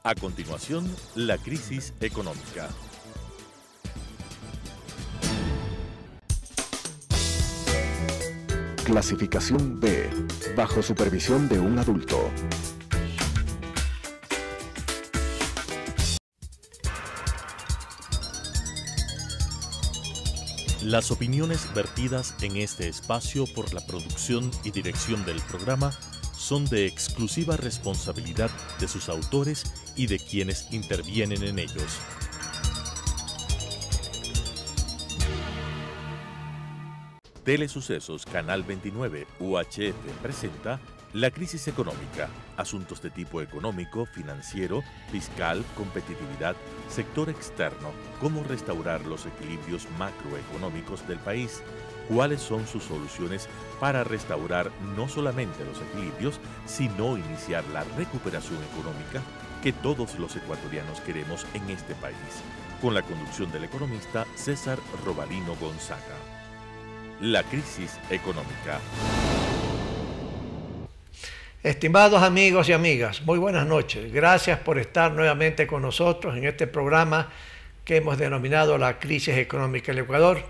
A continuación, la crisis económica. Clasificación B, bajo supervisión de un adulto. Las opiniones vertidas en este espacio por la producción y dirección del programa son de exclusiva responsabilidad de sus autores y de quienes intervienen en ellos. Telesucesos Canal 29 UHF presenta La crisis económica, asuntos de tipo económico, financiero, fiscal, competitividad, sector externo, cómo restaurar los equilibrios macroeconómicos del país, cuáles son sus soluciones para restaurar no solamente los equilibrios, sino iniciar la recuperación económica que todos los ecuatorianos queremos en este país, con la conducción del economista César Robalino Gonzaga. La crisis económica. Estimados amigos y amigas, muy buenas noches. Gracias por estar nuevamente con nosotros en este programa que hemos denominado La crisis económica del Ecuador.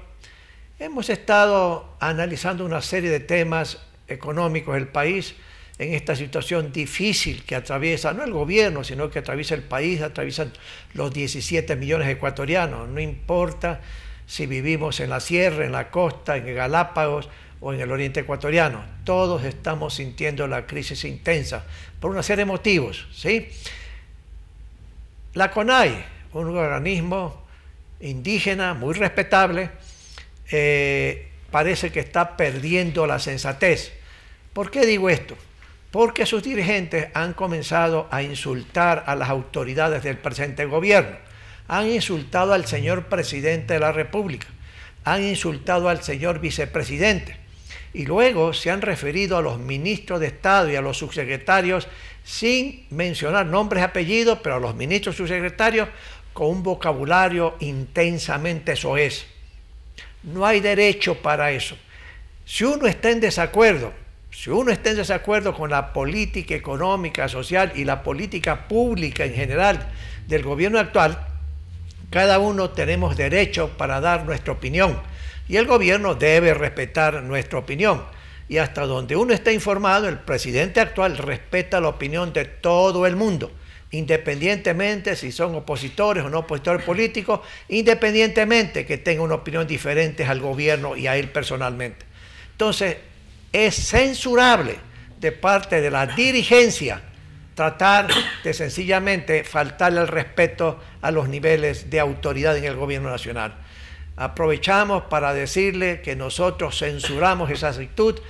Hemos estado analizando una serie de temas económicos del país en esta situación difícil que atraviesa, no el gobierno, sino que atraviesa el país, atraviesan los 17 millones de ecuatorianos. No importa si vivimos en la sierra, en la costa, en el Galápagos o en el oriente ecuatoriano. Todos estamos sintiendo la crisis intensa por una serie de motivos, ¿sí? La CONAIE, un organismo indígena muy respetable, parece que está perdiendo la sensatez. ¿Por qué digo esto? Porque sus dirigentes han comenzado a insultar a las autoridades del presente gobierno. Han insultado al señor presidente de la República, han insultado al señor vicepresidente y luego se han referido a los ministros de Estado y a los subsecretarios sin mencionar nombres y apellidos, pero a los ministros y subsecretarios con un vocabulario intensamente soez. No hay derecho para eso. Si uno está en desacuerdo con la política económica, social y la política pública en general del gobierno actual, cada uno tenemos derecho para dar nuestra opinión y el gobierno debe respetar nuestra opinión. Y hasta donde uno está informado, el presidente actual respeta la opinión de todo el mundo, independientemente si son opositores o no opositores políticos, independientemente que tengan una opinión diferente al gobierno y a él personalmente. Entonces, es censurable de parte de la dirigencia tratar de sencillamente faltarle el respeto a los niveles de autoridad en el gobierno nacional. Aprovechamos para decirle que nosotros censuramos esa actitud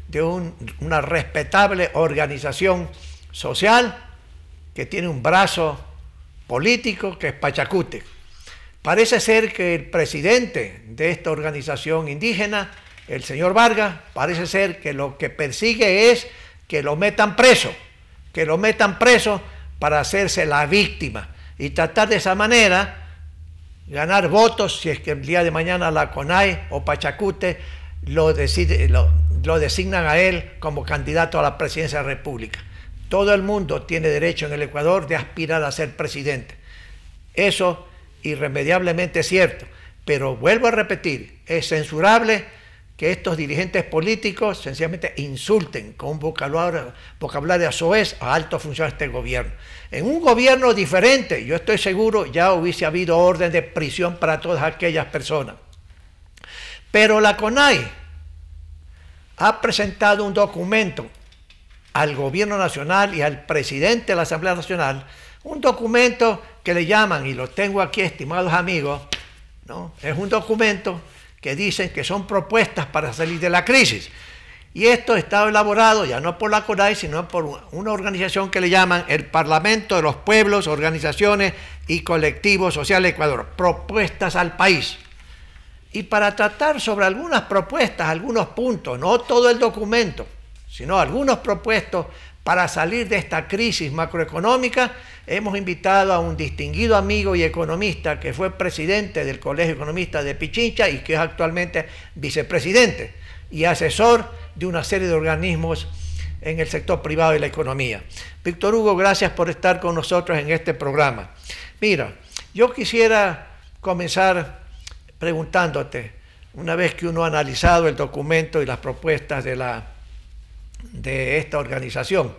de una respetable organización social que tiene un brazo político que es Pachacútec. Parece ser que el presidente de esta organización indígena, el señor Vargas, parece ser que lo que persigue es que lo metan preso para hacerse la víctima y tratar de esa manera ganar votos si es que el día de mañana la CONAIE o Pachacútec lo designan a él como candidato a la presidencia de la República. Todo el mundo tiene derecho en el Ecuador de aspirar a ser presidente. Eso irremediablemente es cierto, pero vuelvo a repetir, es censurable que estos dirigentes políticos sencillamente insulten con un vocabulario soez a altos funcionarios de este gobierno. En un gobierno diferente, yo estoy seguro, ya hubiese habido orden de prisión para todas aquellas personas. Pero la CONAIE ha presentado un documento al gobierno nacional y al presidente de la Asamblea Nacional, un documento que le llaman, y lo tengo aquí, estimados amigos, ¿no? Es un documento que dicen que son propuestas para salir de la crisis. Y esto está elaborado ya no por la CONAIE, sino por una organización que le llaman el Parlamento de los Pueblos, Organizaciones y Colectivos Sociales de Ecuador, propuestas al país. Y para tratar sobre algunas propuestas, algunos puntos, no todo el documento, sino algunos propuestos para salir de esta crisis macroeconómica, hemos invitado a un distinguido amigo y economista que fue presidente del Colegio de Economistas de Pichincha y que es actualmente vicepresidente y asesor de una serie de organismos en el sector privado y la economía. Víctor Hugo, gracias por estar con nosotros en este programa. Mira, yo quisiera comenzar preguntándote, una vez que uno ha analizado el documento y las propuestas de esta organización,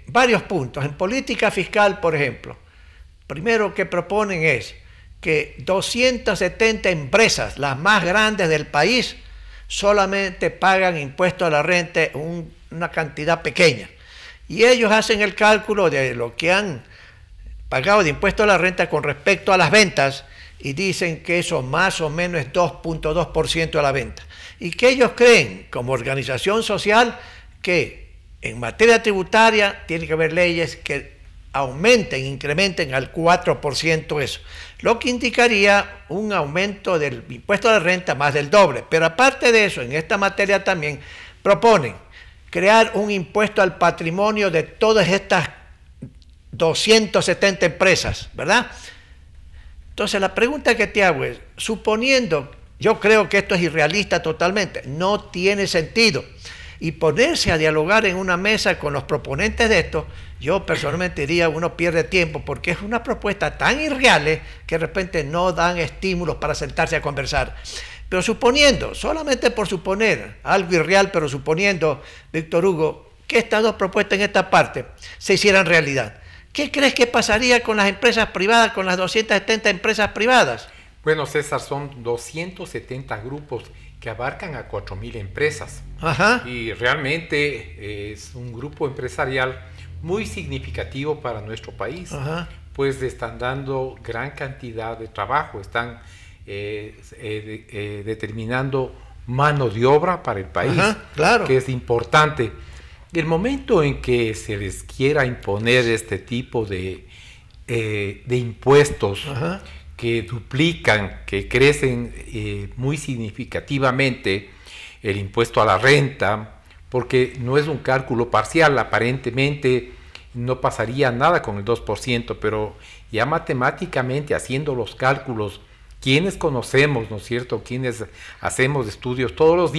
varios puntos. En política fiscal, por ejemplo, primero que proponen es que 270 empresas, las más grandes del país, solamente pagan impuesto a la renta una cantidad pequeña. Y ellos hacen el cálculo de lo que han pagado de impuesto a la renta con respecto a las ventas y dicen que eso más o menos es 2.2% de la venta. Y que ellos creen, como organización social, que en materia tributaria tiene que haber leyes que aumenten, incrementen al 4% eso, lo que indicaría un aumento del impuesto a la renta más del doble. Pero aparte de eso, en esta materia también proponen crear un impuesto al patrimonio de todas estas 270 empresas, ¿verdad? Entonces la pregunta que te hago es, suponiendo, yo creo que esto es irrealista totalmente, no tiene sentido, y ponerse a dialogar en una mesa con los proponentes de esto, yo personalmente diría, uno pierde tiempo, porque es una propuesta tan irreal que de repente no dan estímulos para sentarse a conversar. Pero suponiendo, solamente por suponer, algo irreal, pero suponiendo, Víctor Hugo, que estas dos propuestas en esta parte se hicieran realidad, ¿qué crees que pasaría con las empresas privadas, con las 270 empresas privadas? Bueno, César, son 270 grupos que abarcan a 4.000 empresas. Ajá. Y realmente es un grupo empresarial muy significativo para nuestro país. Ajá. Pues están dando gran cantidad de trabajo, están determinando mano de obra para el país. Ajá, claro. Que es importante. El momento en que se les quiera imponer este tipo de impuestos, ajá, que duplican, que crecen muy significativamente el impuesto a la renta, porque no es un cálculo parcial, aparentemente no pasaría nada con el 2%, pero ya matemáticamente haciendo los cálculos, quienes conocemos, ¿no es cierto?, quienes hacemos estudios todos los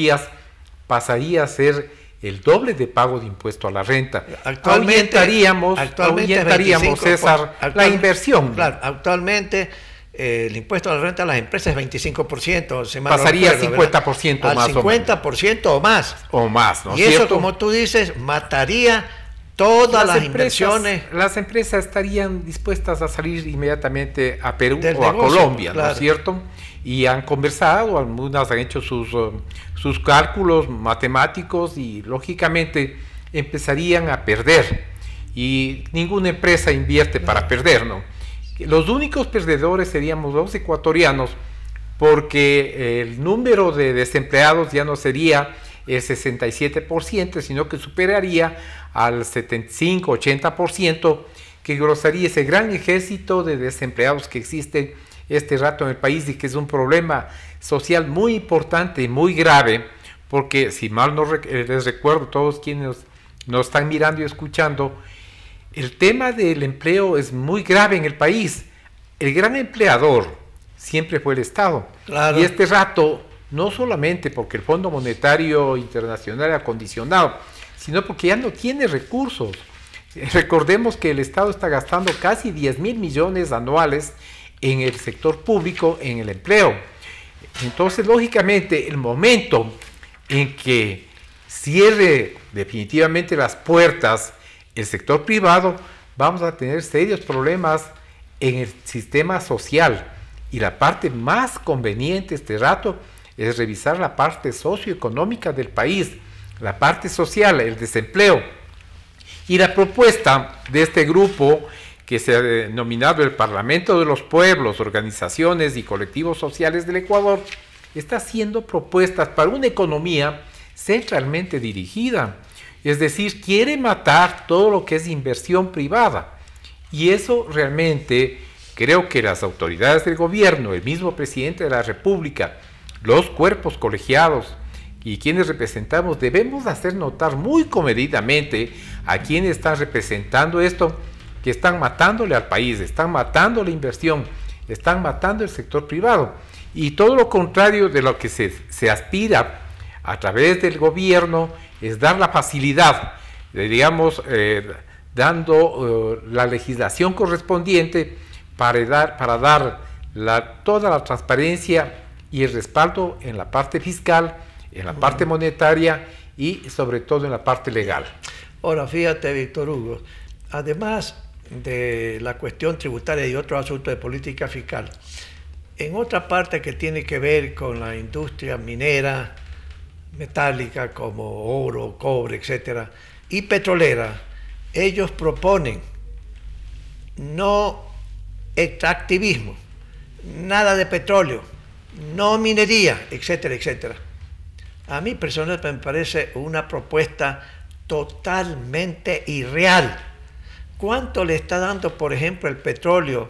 pasaría a ser el doble de pago de impuesto a la renta. Actualmente ahuyentaríamos César, la inversión. Claro, actualmente el impuesto a la renta a las empresas es 25%. Pasaría al 50% al más 50% o más. O más, ¿no es cierto? Y eso, como tú dices, mataría todas las inversiones. Las empresas estarían dispuestas a salir inmediatamente a Perú o a Colombia, claro, ¿no es cierto? Y han conversado, algunas han hecho sus cálculos matemáticos y lógicamente empezarían a perder. Y ninguna empresa invierte para perder, ¿no? Los únicos perdedores seríamos los ecuatorianos, porque el número de desempleados ya no sería el 67%, sino que superaría al 75-80%, que grosaría ese gran ejército de desempleados que existe este rato en el país y que es un problema social muy importante y muy grave, porque si mal no les recuerdo, todos quienes nos están mirando y escuchando, el tema del empleo es muy grave en el país. El gran empleador siempre fue el Estado. Claro. Y este rato, no solamente porque el Fondo Monetario Internacional ha condicionado, sino porque ya no tiene recursos. Recordemos que el Estado está gastando casi 10.000 millones anuales en el sector público, en el empleo. Entonces, lógicamente, el momento en que cierre definitivamente las puertas el sector privado, vamos a tener serios problemas en el sistema social. Y la parte más conveniente este rato es revisar la parte socioeconómica del país, la parte social, el desempleo. Y la propuesta de este grupo, que se ha denominado el Parlamento de los Pueblos, organizaciones y colectivos sociales del Ecuador, está haciendo propuestas para una economía centralmente dirigida. Es decir, quiere matar todo lo que es inversión privada. Y eso realmente creo que las autoridades del gobierno, el mismo presidente de la República, los cuerpos colegiados y quienes representamos, debemos hacer notar muy comedidamente a quienes están representando esto, que están matándole al país, están matando la inversión, están matando el sector privado. Y todo lo contrario de lo que se aspira a través del gobierno es dar la facilidad, digamos, dando la legislación correspondiente para dar toda la transparencia y el respaldo en la parte fiscal, en la parte monetaria y sobre todo en la parte legal. Ahora, fíjate, Víctor Hugo, además de la cuestión tributaria y otros asuntos de política fiscal, en otra parte que tiene que ver con la industria minera, metálica como oro, cobre, etcétera, y petrolera, ellos proponen no extractivismo, nada de petróleo, no minería, etcétera, etcétera. A mí personalmente me parece una propuesta totalmente irreal. ¿Cuánto le está dando, por ejemplo, el petróleo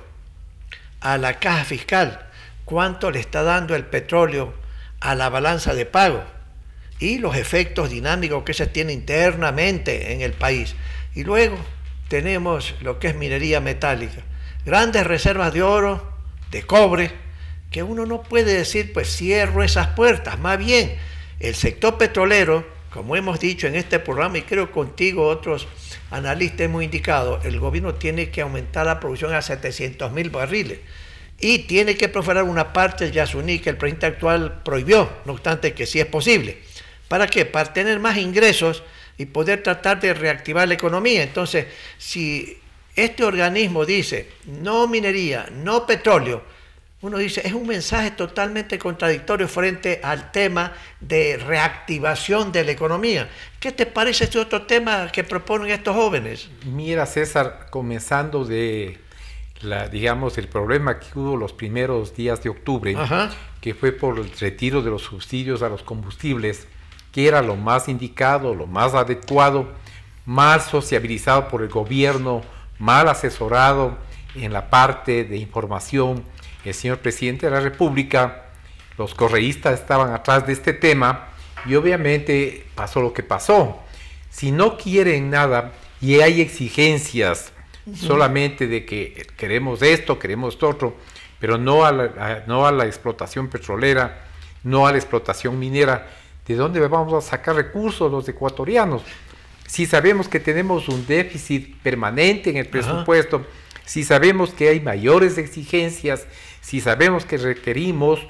a la caja fiscal? ¿Cuánto le está dando el petróleo a la balanza de pago? Y los efectos dinámicos que se tienen internamente en el país. Y luego tenemos lo que es minería metálica. Grandes reservas de oro, de cobre, que uno no puede decir, pues cierro esas puertas. Más bien, el sector petrolero, como hemos dicho en este programa, y creo contigo otros analistas hemos indicado, el gobierno tiene que aumentar la producción a 700.000 barriles. Y tiene que perforar una parte del Yasuní que el presidente actual prohibió, no obstante que sí es posible. ¿Para qué? Para tener más ingresos y poder tratar de reactivar la economía. Entonces, si este organismo dice no minería, no petróleo, uno dice, es un mensaje totalmente contradictorio frente al tema de reactivación de la economía. ¿Qué te parece este otro tema que proponen estos jóvenes? Mira, César, comenzando de digamos, el problema que hubo los primeros días de octubre, que fue por el retiro de los subsidios a los combustibles, que era lo más indicado, lo más adecuado, mal sociabilizado por el gobierno, mal asesorado en la parte de información. El señor presidente de la República, los correístas estaban atrás de este tema y obviamente pasó lo que pasó. Si no quieren nada y hay exigencias solamente de que queremos esto, queremos esto otro, pero no a la explotación petrolera, no a la explotación minera, ¿de dónde vamos a sacar recursos los ecuatorianos? Si sabemos que tenemos un déficit permanente en el presupuesto, si sabemos que hay mayores exigencias, si sabemos que requerimos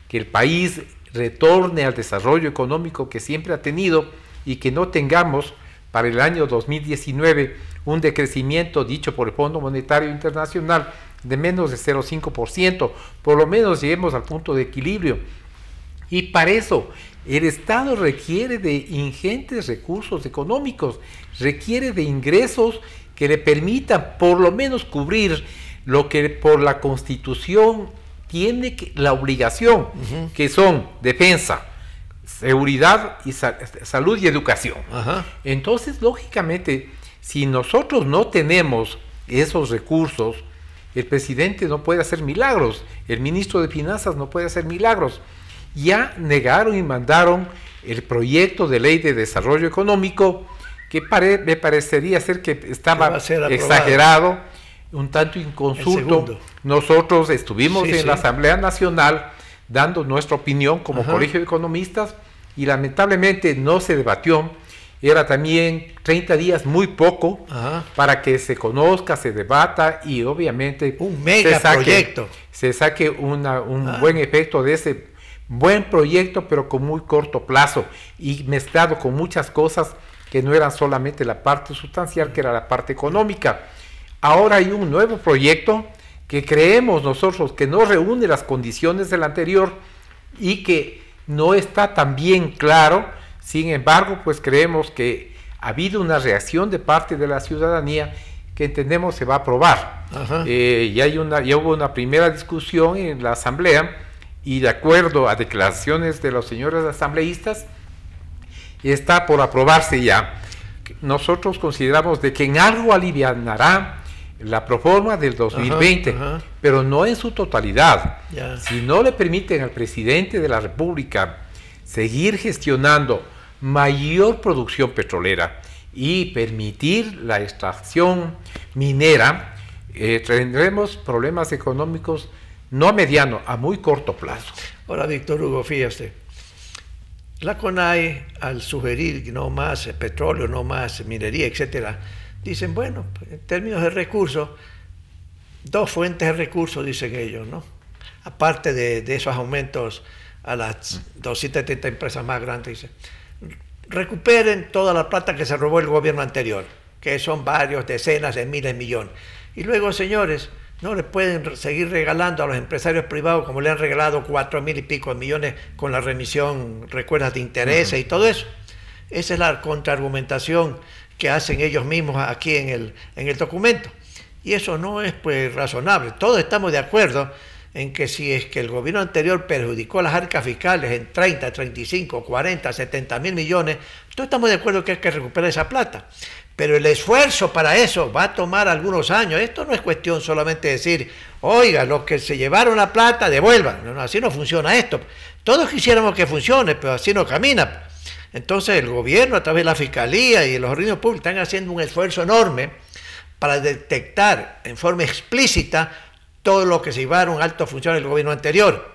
que el país retorne al desarrollo económico que siempre ha tenido y que no tengamos para el año 2019 un decrecimiento dicho por el Fondo Monetario Internacional de menos de 0,5%, por lo menos lleguemos al punto de equilibrio. Y para eso el Estado requiere de ingentes recursos económicos, requiere de ingresos que le permitan por lo menos cubrir lo que por la Constitución tiene la obligación, que son defensa, seguridad y salud y educación. Entonces, lógicamente, si nosotros no tenemos esos recursos, el presidente no puede hacer milagros, el ministro de Finanzas no puede hacer milagros. Ya negaron y mandaron el proyecto de ley de desarrollo económico, que me parecería ser que estaba exagerado, un tanto inconsulto. Nosotros estuvimos en la Asamblea Nacional dando nuestra opinión como Colegio de Economistas y lamentablemente no se debatió. Era también 30 días muy poco para que se conozca, se debata y obviamente un megaproyecto. Se saque un buen efecto de ese buen proyecto, pero con muy corto plazo y mezclado con muchas cosas que no eran solamente la parte sustancial, que era la parte económica. Ahora hay un nuevo proyecto que creemos nosotros que no reúne las condiciones del anterior y que no está tan bien claro. Sin embargo, pues creemos que ha habido una reacción de parte de la ciudadanía que entendemos se va a aprobar. Ya hubo una primera discusión en la Asamblea y de acuerdo a declaraciones de los señores asambleístas, está por aprobarse ya. Nosotros consideramos de que en algo alivianará la proforma del 2020, pero no en su totalidad. Si no le permiten al presidente de la República seguir gestionando mayor producción petrolera y permitir la extracción minera, tendremos problemas económicos no a mediano, a muy corto plazo. Ahora, Víctor Hugo, fíjate, La CONAIE, al sugerir no más petróleo, no más minería, etcétera, dicen, bueno, en términos de recursos, 2 fuentes de recursos, dicen ellos, ¿no? Aparte de esos aumentos a las 270 empresas más grandes, dicen, recuperen toda la plata que se robó el gobierno anterior, que son varios, decenas de miles de millones. Y luego, señores, no les pueden seguir regalando a los empresarios privados como le han regalado 4.000 y pico de millones con la remisión, recuerdas, de intereses y todo eso. Esa es la contraargumentación que hacen ellos mismos aquí en el documento. Y eso no es pues razonable. Todos estamos de acuerdo en que si es que el gobierno anterior perjudicó las arcas fiscales en 30, 35, 40, 70 mil millones, todos estamos de acuerdo que hay que recuperar esa plata. Pero el esfuerzo para eso va a tomar algunos años. Esto no es cuestión solamente de decir, oiga, los que se llevaron la plata, devuelvan. No, así no funciona esto. Todos quisiéramos que funcione, pero así no camina. Entonces el gobierno, a través de la Fiscalía y los organismos públicos, están haciendo un esfuerzo enorme para detectar en forma explícita todo lo que se llevaron altos funcionarios del gobierno anterior,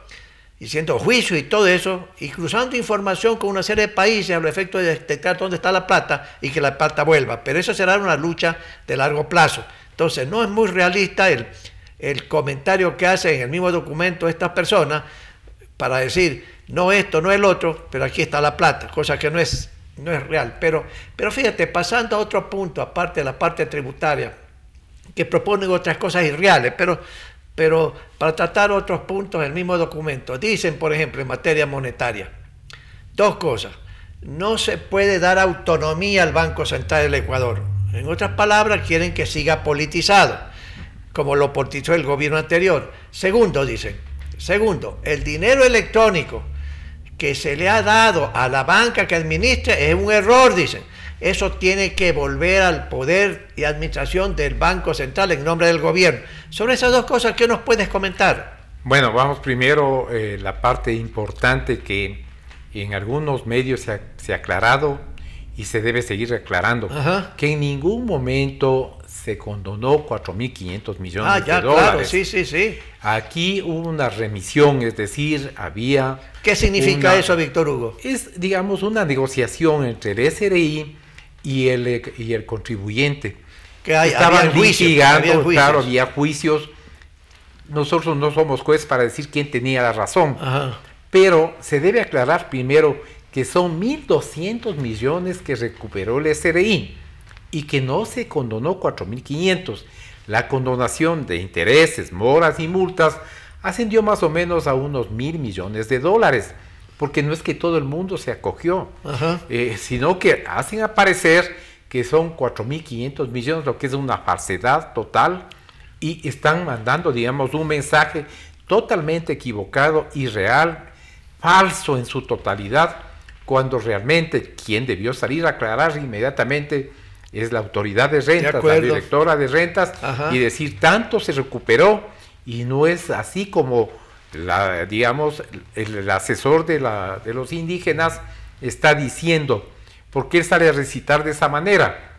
haciendo juicio y todo eso, y cruzando información con una serie de países a los efectos de detectar dónde está la plata y que la plata vuelva. Pero eso será una lucha de largo plazo. Entonces no es muy realista el comentario que hacen en el mismo documento estas personas para decir, no esto, no el otro, pero aquí está la plata, cosa que no es real. Pero fíjate, pasando a otro punto, aparte de la parte tributaria, que proponen otras cosas irreales, pero para tratar otros puntos del mismo documento. Dicen, por ejemplo, en materia monetaria, 2 cosas. No se puede dar autonomía al Banco Central del Ecuador. En otras palabras, quieren que siga politizado, como lo politizó el gobierno anterior. Segundo, dicen, el dinero electrónico que se le ha dado a la banca que administra es un error, dicen. Eso tiene que volver al poder y administración del Banco Central en nombre del gobierno. Sobre esas 2 cosas, ¿qué nos puedes comentar? Bueno, vamos primero la parte importante que en algunos medios se ha aclarado y se debe seguir aclarando. Ajá. Que en ningún momento se condonó 4.500 millones de dólares. Claro, sí. Aquí hubo una remisión, es decir, había... ¿Qué significa eso, Víctor Hugo? Es, digamos, una negociación entre el SRI y el contribuyente. Que estaban litigando, claro, había juicios. Nosotros no somos jueces para decir quién tenía la razón. Ajá. Pero se debe aclarar primero que son 1.200 millones que recuperó el SRI y que no se condonó 4.500. La condonación de intereses, moras y multas ascendió más o menos a unos 1.000 millones de dólares, porque no es que todo el mundo se acogió, sino que hacen aparecer que son 4.500 millones, lo que es una falsedad total, y están mandando, digamos, un mensaje totalmente equivocado, irreal, falso en su totalidad, cuando realmente quien debió salir a aclarar inmediatamente es la autoridad de rentas, la directora de rentas, y decir, tanto se recuperó, y no es así como digamos, el asesor de los indígenas está diciendo. ¿Por qué sale a recitar de esa manera?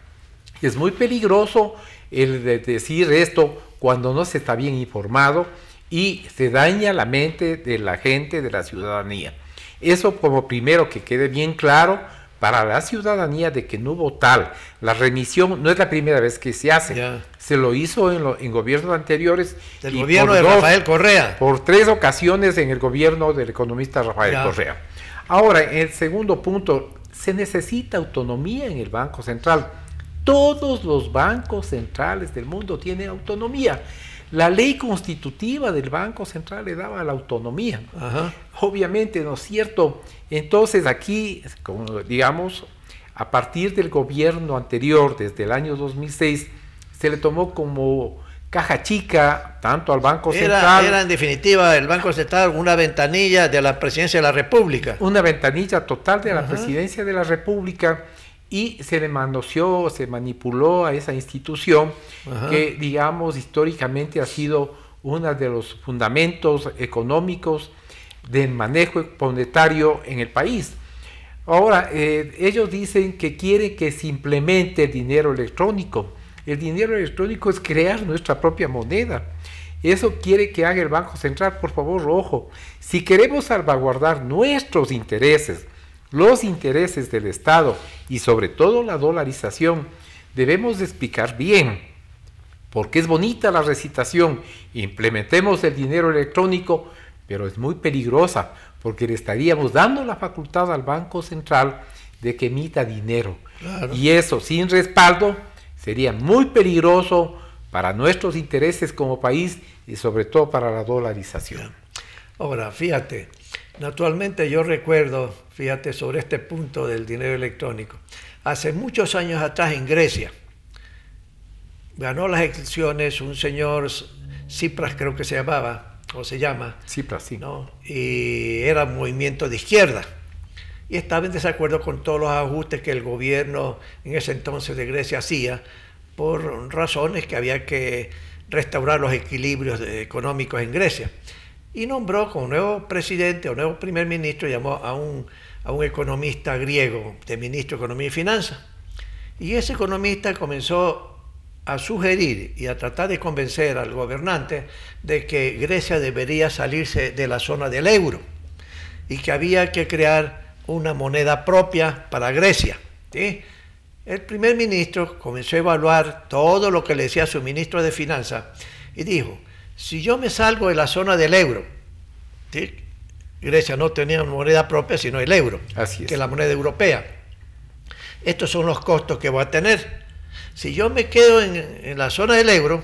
Es muy peligroso el de decir esto cuando no se está bien informado y se daña la mente de la gente, de la ciudadanía. Eso como primero que quede bien claro para la ciudadanía de que no hubo tal. La remisión no es la primera vez que se hace. Ya. Se lo hizo en gobiernos anteriores. Del gobierno de Rafael Correa. Por 3 ocasiones en el gobierno del economista Rafael Correa. Ahora, en el segundo punto, se necesita autonomía en el Banco Central. Todos los bancos centrales del mundo tienen autonomía. La ley constitutiva del Banco Central le daba la autonomía. Ajá. Obviamente, ¿no es cierto? Entonces aquí, como digamos, a partir del gobierno anterior, desde el año 2006, se le tomó como caja chica tanto al Banco Central. Era en definitiva el Banco Central una ventanilla de la Presidencia de la República. Una ventanilla total de la Presidencia de la República, y se le manoseó, se manipuló a esa institución que, digamos, históricamente ha sido uno de los fundamentos económicos del manejo monetario en el país. Ahora, ellos dicen que quieren que se implemente el dinero electrónico. El dinero electrónico es crear nuestra propia moneda. Eso quiere que haga el Banco Central. Por favor, ojo, si queremos salvaguardar nuestros intereses los intereses del Estado y sobre todo la dolarización, debemos de explicar bien, porque es bonita la recitación, implementemos el dinero electrónico, pero es muy peligrosa, porque le estaríamos dando la facultad al Banco Central de que emita dinero. Claro. Y eso sin respaldo sería muy peligroso para nuestros intereses como país y sobre todo para la dolarización. Ahora, fíjate, naturalmente yo recuerdo, fíjate, sobre este punto del dinero electrónico. Hace muchos años atrás en Grecia, ganó las elecciones un señor Tsipras, creo que se llamaba, o se llama. Tsipras, sí. ¿No? Y era un movimiento de izquierda. Y estaba en desacuerdo con todos los ajustes que el gobierno en ese entonces de Grecia hacía, por razones que había que restaurar los equilibrios económicos en Grecia. Y nombró como nuevo presidente o nuevo primer ministro, llamó a un economista griego de ministro de Economía y Finanzas. Y ese economista comenzó a sugerir y a tratar de convencer al gobernante de que Grecia debería salirse de la zona del euro y que había que crear una moneda propia para Grecia, ¿sí? El primer ministro comenzó a evaluar todo lo que le decía su ministro de Finanzas y dijo, si yo me salgo de la zona del euro, ¿sí? Grecia no tenía una moneda propia sino el euro, así es, que es la moneda europea. Estos son los costos que voy a tener. Si yo me quedo en la zona del euro,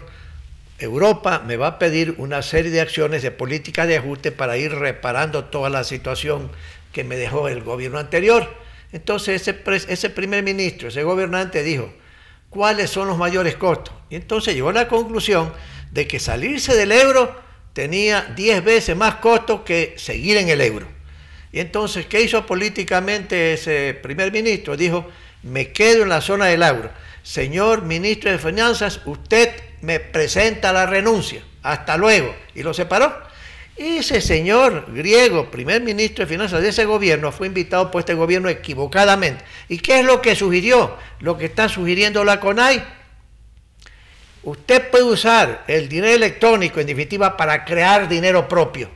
Europa me va a pedir una serie de acciones de política de ajuste para ir reparando toda la situación que me dejó el gobierno anterior. Entonces ese primer ministro, ese gobernante dijo, ¿cuáles son los mayores costos? Y entonces llegó a la conclusión de que salirse del euro tenía 10 veces más costos que seguir en el euro. Y entonces, ¿qué hizo políticamente ese primer ministro? Dijo, me quedo en la zona del euro. Señor ministro de Finanzas, usted me presenta la renuncia. Hasta luego. Y lo separó. Y ese señor griego, primer ministro de Finanzas de ese gobierno, fue invitado por este gobierno equivocadamente. ¿Y qué es lo que sugirió? Lo que está sugiriendo la CONAI. Usted puede usar el dinero electrónico, en definitiva, para crear dinero propio.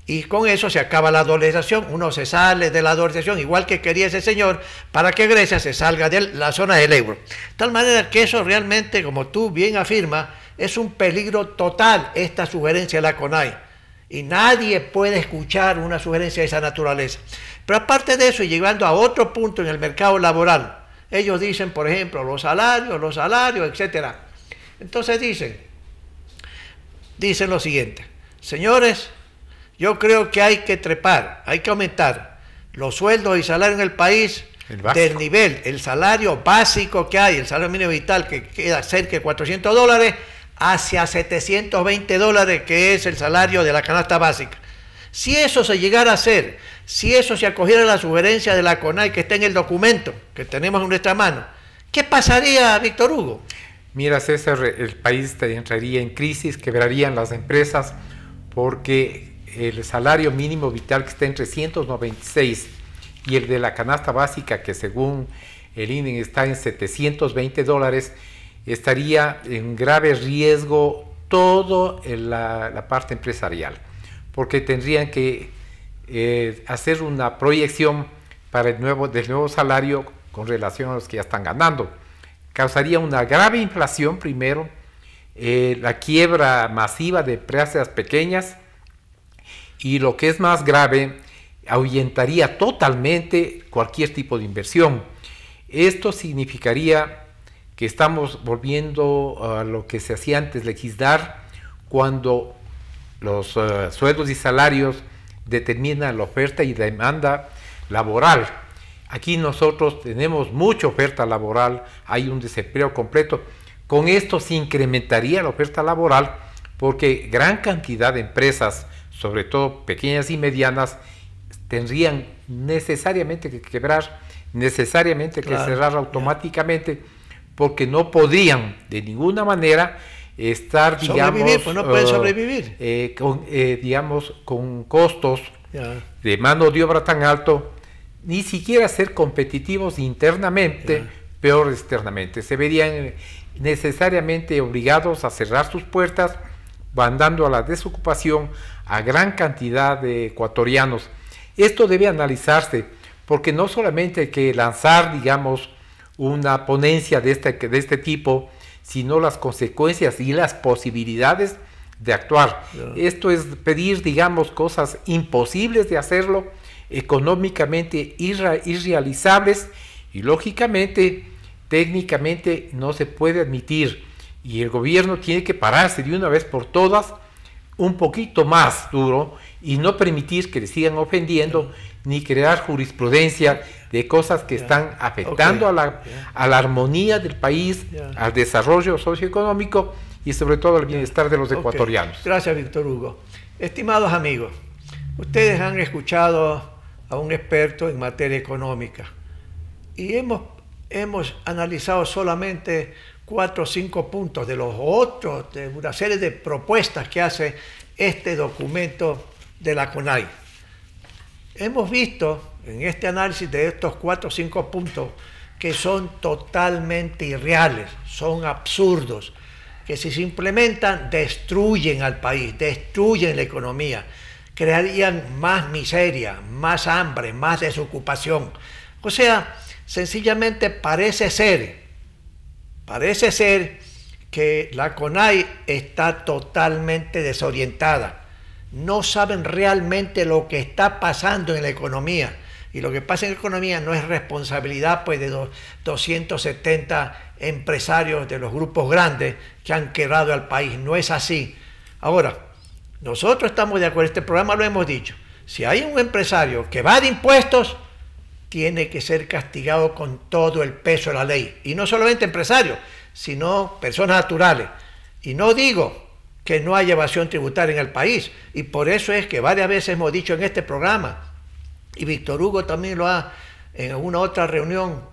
Y con eso se acaba la dolarización. Uno se sale de la dolarización, igual que quería ese señor, para que Grecia se salga de la zona del euro. De tal manera que eso realmente, como tú bien afirmas, es un peligro total, esta sugerencia de la CONAI. Y nadie puede escuchar una sugerencia de esa naturaleza. Pero aparte de eso, y llegando a otro punto en el mercado laboral, ellos dicen, por ejemplo, los salarios, etc. Entonces dicen lo siguiente, señores, yo creo que hay que trepar, hay que aumentar los sueldos y salarios en el país del nivel, el salario básico que hay, el salario mínimo vital que queda cerca de $400, hacia $720, que es el salario de la canasta básica. Si eso se llegara a hacer, si eso se acogiera a la sugerencia de la CONAI que está en el documento que tenemos en nuestra mano, ¿qué pasaría, Víctor Hugo? Mira, César, el país entraría en crisis, quebrarían las empresas, porque el salario mínimo vital que está en 396 y el de la canasta básica, que según el INE está en $720, estaría en grave riesgo toda la parte empresarial, porque tendrían que hacer una proyección para del nuevo salario con relación a los que ya están ganando. Causaría una grave inflación primero, la quiebra masiva de empresas pequeñas y, lo que es más grave, ahuyentaría totalmente cualquier tipo de inversión. Esto significaría que estamos volviendo a lo que se hacía antes, legislar, cuando los sueldos y salarios determinan la oferta y demanda laboral. Aquí nosotros tenemos mucha oferta laboral, hay un desempleo completo. Con esto se incrementaría la oferta laboral, porque gran cantidad de empresas, sobre todo pequeñas y medianas, tendrían necesariamente que quebrar, necesariamente que cerrar automáticamente, porque no podrían de ninguna manera estar, digamos, pues no pueden sobrevivir. Con costos de mano de obra tan alto, ni siquiera ser competitivos internamente, peor externamente. Se verían necesariamente obligados a cerrar sus puertas, mandando a la desocupación a gran cantidad de ecuatorianos. Esto debe analizarse, porque no solamente hay que lanzar, digamos, una ponencia de este tipo, sino las consecuencias y las posibilidades de actuar. Esto es pedir, digamos, cosas imposibles de hacerlo, económicamente irrealizables, y lógicamente, técnicamente no se puede admitir, y el gobierno tiene que pararse de una vez por todas un poquito más duro y no permitir que le sigan ofendiendo ni crear jurisprudencia de cosas que están afectando a la armonía del país, al desarrollo socioeconómico y sobre todo al bienestar de los ecuatorianos. Gracias, Víctor Hugo. Estimados amigos, ustedes han escuchado a un experto en materia económica y hemos analizado solamente 4 o 5 puntos de los otros, de una serie de propuestas que hace este documento de la CONAI. Hemos visto en este análisis de estos 4 o 5 puntos que son totalmente irreales, son absurdos, que si se implementan destruyen al país, destruyen la economía, crearían más miseria, más hambre, más desocupación. O sea, sencillamente parece ser que la CONAI está totalmente desorientada. No saben realmente lo que está pasando en la economía. Y lo que pasa en la economía no es responsabilidad pues, de 270 empresarios de los grupos grandes que han quebrado al país. No es así. Ahora, nosotros estamos de acuerdo, este programa lo hemos dicho. Si hay un empresario que va de impuestos, tiene que ser castigado con todo el peso de la ley. Y no solamente empresarios, sino personas naturales. Y no digo que no haya evasión tributaria en el país. Y por eso es que varias veces hemos dicho en este programa, y Víctor Hugo también lo ha, en alguna otra reunión,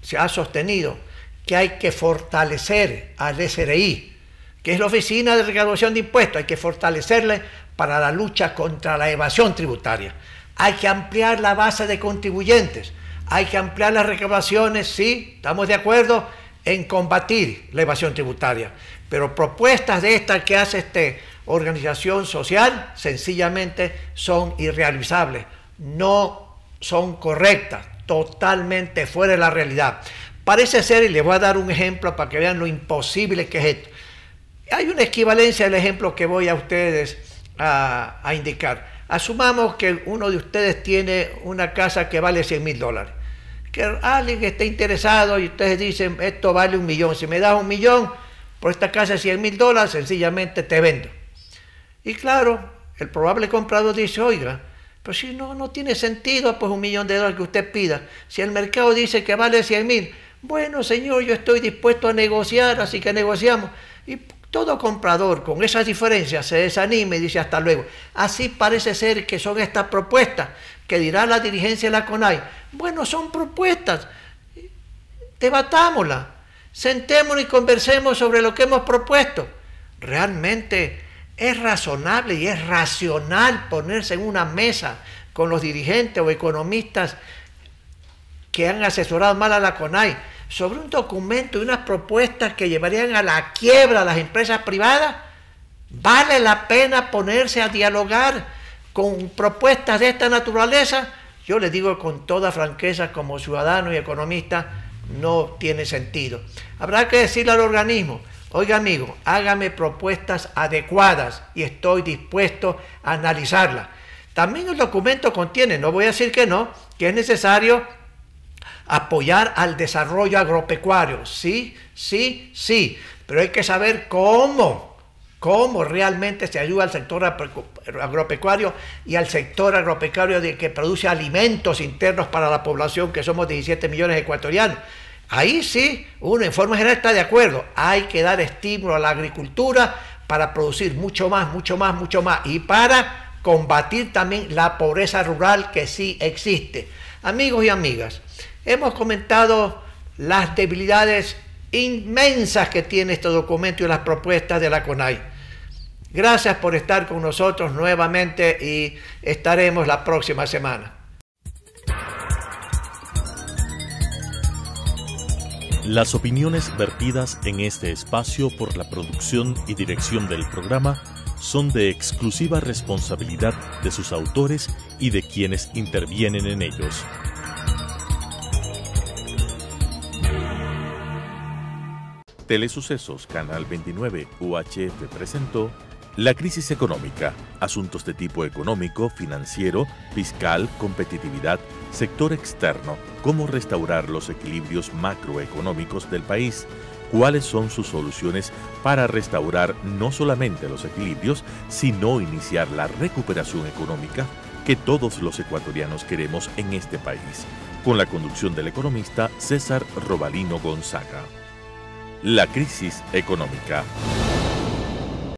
se ha sostenido, que hay que fortalecer al SRI, que es la Oficina de Recaudación de Impuestos, hay que fortalecerle para la lucha contra la evasión tributaria. Hay que ampliar la base de contribuyentes, hay que ampliar las recaudaciones, sí, estamos de acuerdo en combatir la evasión tributaria, pero propuestas de estas que hace esta organización social sencillamente son irrealizables, no son correctas, totalmente fuera de la realidad. Parece ser, y les voy a dar un ejemplo para que vean lo imposible que es esto. Hay una equivalencia del ejemplo que voy a ustedes a indicar. Asumamos que uno de ustedes tiene una casa que vale $100,000. Que alguien que esté interesado y ustedes dicen, esto vale $1 millón. Si me das $1 millón por esta casa de $100,000, sencillamente te vendo. Y claro, el probable comprador dice, oiga, pues si no tiene sentido, pues $1 millón que usted pida. Si el mercado dice que vale 100,000, bueno, señor, yo estoy dispuesto a negociar, así que negociamos. Y todo comprador con esas diferencias se desanima y dice hasta luego. Así parece ser que son estas propuestas que dirá la dirigencia de la CONAI. Bueno, son propuestas, debatámoslas, sentémonos y conversemos sobre lo que hemos propuesto. Realmente es razonable y es racional ponerse en una mesa con los dirigentes o economistas que han asesorado mal a la CONAI sobre un documento y unas propuestas que llevarían a la quiebra a las empresas privadas. ¿Vale la pena ponerse a dialogar con propuestas de esta naturaleza? Yo les digo con toda franqueza, como ciudadano y economista, no tiene sentido. Habrá que decirle al organismo, oiga amigo, hágame propuestas adecuadas y estoy dispuesto a analizarlas. También el documento contiene, no voy a decir que no, que es necesario apoyar al desarrollo agropecuario. Sí, sí, sí, pero hay que saber cómo realmente se ayuda al sector agropecuario y al sector agropecuario que produce alimentos internos para la población, que somos 17 millones de ecuatorianos. Ahí sí, uno en forma general está de acuerdo. Hay que dar estímulo a la agricultura para producir mucho más, mucho más, mucho más. Y para combatir también la pobreza rural que sí existe. Amigos y amigas, hemos comentado las debilidades inmensas que tiene este documento y las propuestas de la CONAI. Gracias por estar con nosotros nuevamente y estaremos la próxima semana. Las opiniones vertidas en este espacio por la producción y dirección del programa son de exclusiva responsabilidad de sus autores y de quienes intervienen en ellos. Telesucesos, Canal 29, UHF presentó La crisis económica, asuntos de tipo económico, financiero, fiscal, competitividad, sector externo, cómo restaurar los equilibrios macroeconómicos del país, cuáles son sus soluciones para restaurar no solamente los equilibrios, sino iniciar la recuperación económica que todos los ecuatorianos queremos en este país, con la conducción del economista César Robalino Gonzaga. La crisis económica.